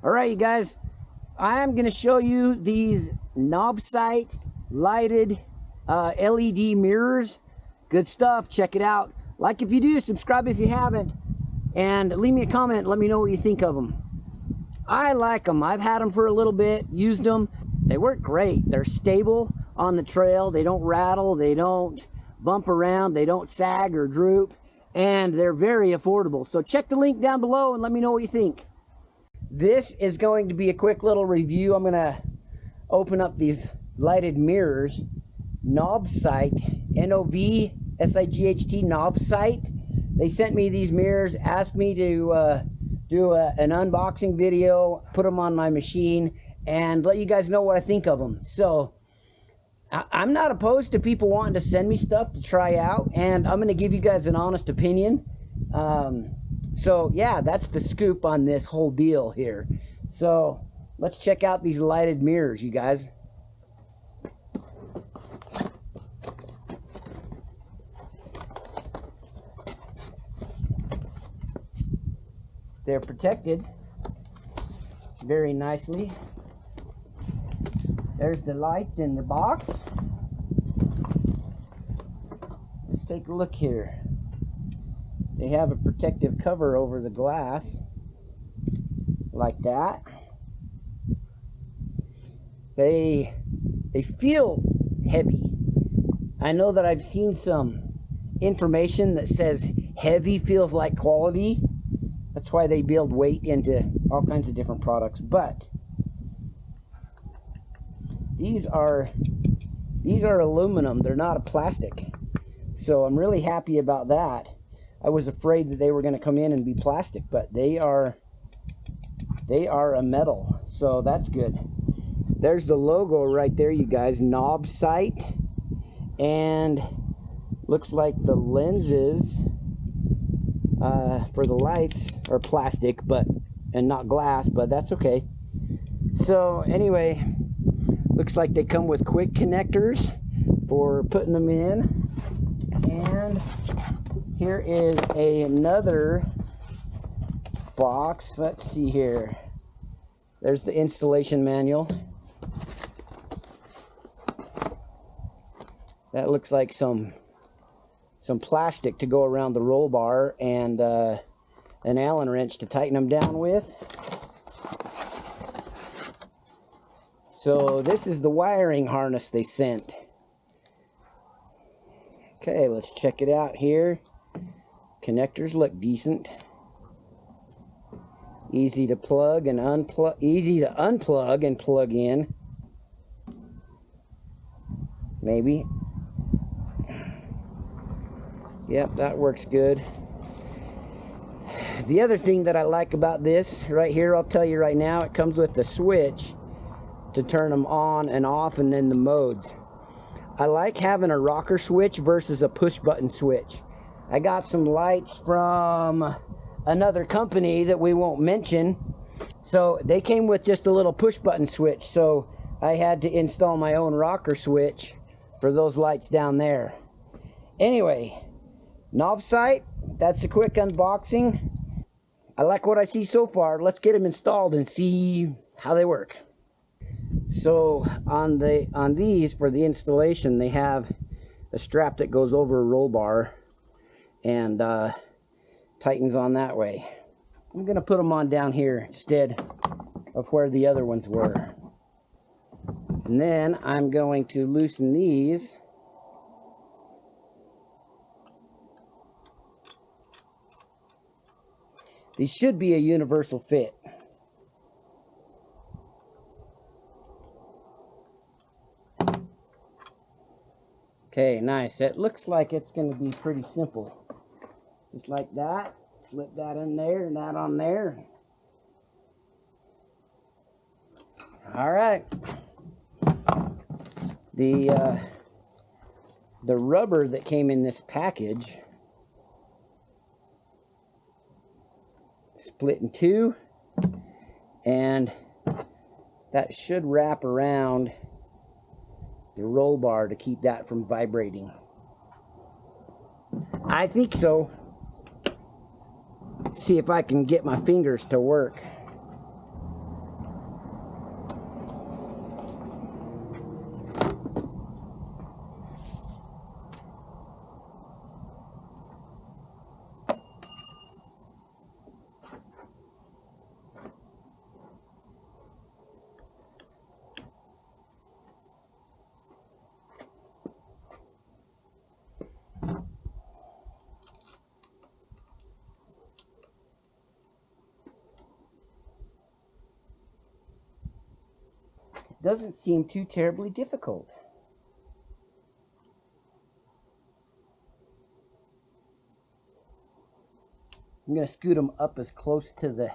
All right, you guys, I'm going to show you these Novsight lighted LED mirrors. Good stuff. Check it out. Like if you do, subscribe if you haven't, and leave me a comment. Let me know what you think of them. I like them. I've had them for a little bit, used them. They work great. They're stable on the trail. They don't rattle. They don't bump around. They don't sag or droop. And they're very affordable. So check the link down below and let me know what you think. This is going to be a quick little review. I'm going to open up these lighted mirrors. Novsight, N-O-V-S-I-G-H-T, Novsight. They sent me these mirrors, asked me to do an unboxing video, put them on my machine, and let you guys know what I think of them. So I'm not opposed to people wanting to send me stuff to try out, and I'm going to give you guys an honest opinion. So yeah, that's the scoop on this whole deal here. So let's check out these lighted mirrors, you guys. They're protected very nicely. There's the lights in the box. Let's take a look here. They have a protective cover over the glass, like that. They feel heavy. I know that I've seen some information that says heavy feels like quality. That's why they build weight into all kinds of different products. But these are aluminum. They're not a plastic. So I'm really happy about that. I was afraid that they were going to come in and be plastic, but they are a metal, so that's good. There's the logo right there, you guys, Novsight, and looks like the lenses for the lights are plastic, and not glass, but that's okay. So anyway, looks like they come with quick connectors for putting them in, and here is another box. Let's see here. There's the installation manual. That looks like some plastic to go around the roll bar, and an Allen wrench to tighten them down with. So this is the wiring harness they sent. Okay, let's check it out here. Connectors look decent. Easy to plug and unplug, easy to unplug and plug in. Maybe. Yep, that works good. The other thing that I like about this right here, I'll tell you right now, it comes with the switch to turn them on and off, and then the modes. I like having a rocker switch versus a push button switch. I got some lights from another company that we won't mention. So they came with just a little push button switch. So I had to install my own rocker switch for those lights down there. Anyway, Novsight, that's a quick unboxing. I like what I see so far. Let's get them installed and see how they work. So on these, for the installation, they have a strap that goes over a roll bar and tightens on that way. I'm gonna put them on down here instead of where the other ones were, and then I'm going to loosen these. These should be a universal fit. Okay, nice. It looks like it's going to be pretty simple. Just like that. Slip that in there and that on there. All right. The rubber that came in this package split in two, and that should wrap around the roll bar to keep that from vibrating. I think so. See if I can get my fingers to work. doesn't seem too terribly difficult. I'm going to scoot them up as close to the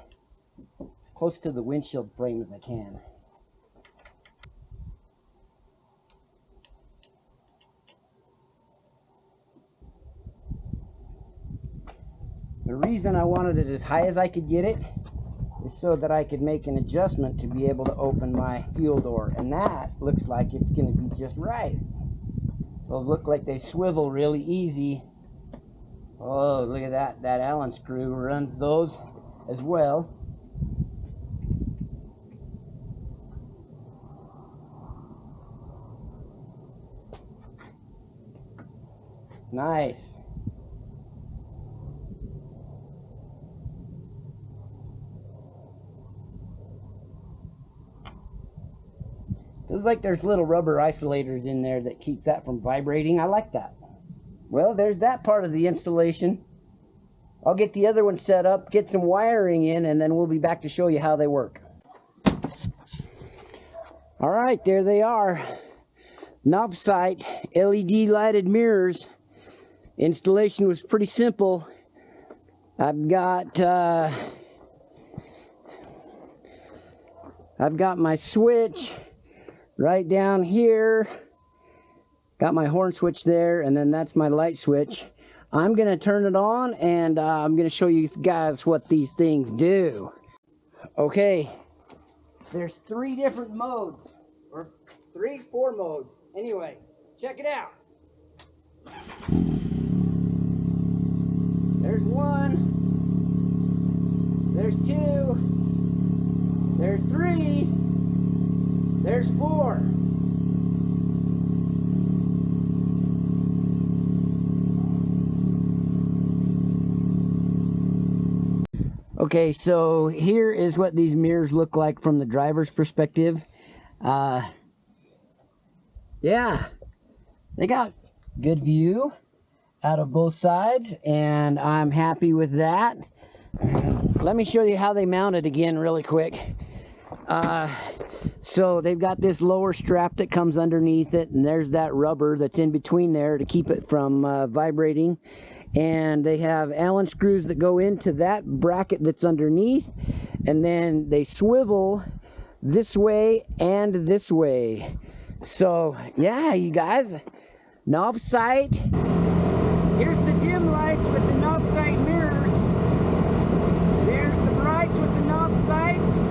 windshield frame as I can. The reason I wanted it as high as I could get it is so that I could make an adjustment to be able to open my fuel door, and that looks like it's going to be just right. Those look like they swivel really easy. Oh, look at that. That Allen screw runs those as well. Nice. Feels like there's little rubber isolators in there that keeps that from vibrating. I like that. Well, there's that part of the installation. I'll get the other one set up, get some wiring in, and then we'll be back to show you how they work. All right, there they are. Novsight LED lighted mirrors. Installation was pretty simple. I've got my switch right down here. Got my horn switch there, and then that's my light switch. I'm going to turn it on, and I'm going to show you guys what these things do. Okay, there's 3 different modes, or 4 modes. Anyway, check it out. There's 1, there's 2, there's 3, there's 4. Okay, so here is what these mirrors look like from the driver's perspective. Yeah, they got good view out of both sides, and I'm happy with that. Let me show you how they mount it again really quick. So they've got this lower strap that comes underneath it, and there's that rubber that's in between there to keep it from vibrating. And they have Allen screws that go into that bracket that's underneath, and then they swivel this way and this way. So yeah, you guys, Novsight. Here's the dim lights with the Novsight mirrors. There's the brights with the Novsights.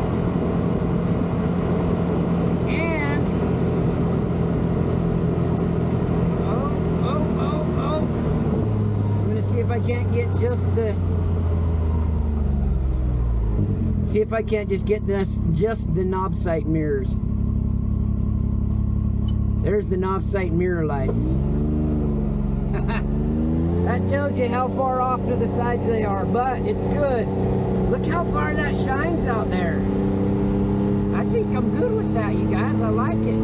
And if I can't get just the Novsight mirrors. There's the Novsight mirror lights. That tells you how far off to the sides they are, but it's good. Look how far that shines out there. I think I'm good with that, you guys. I like it.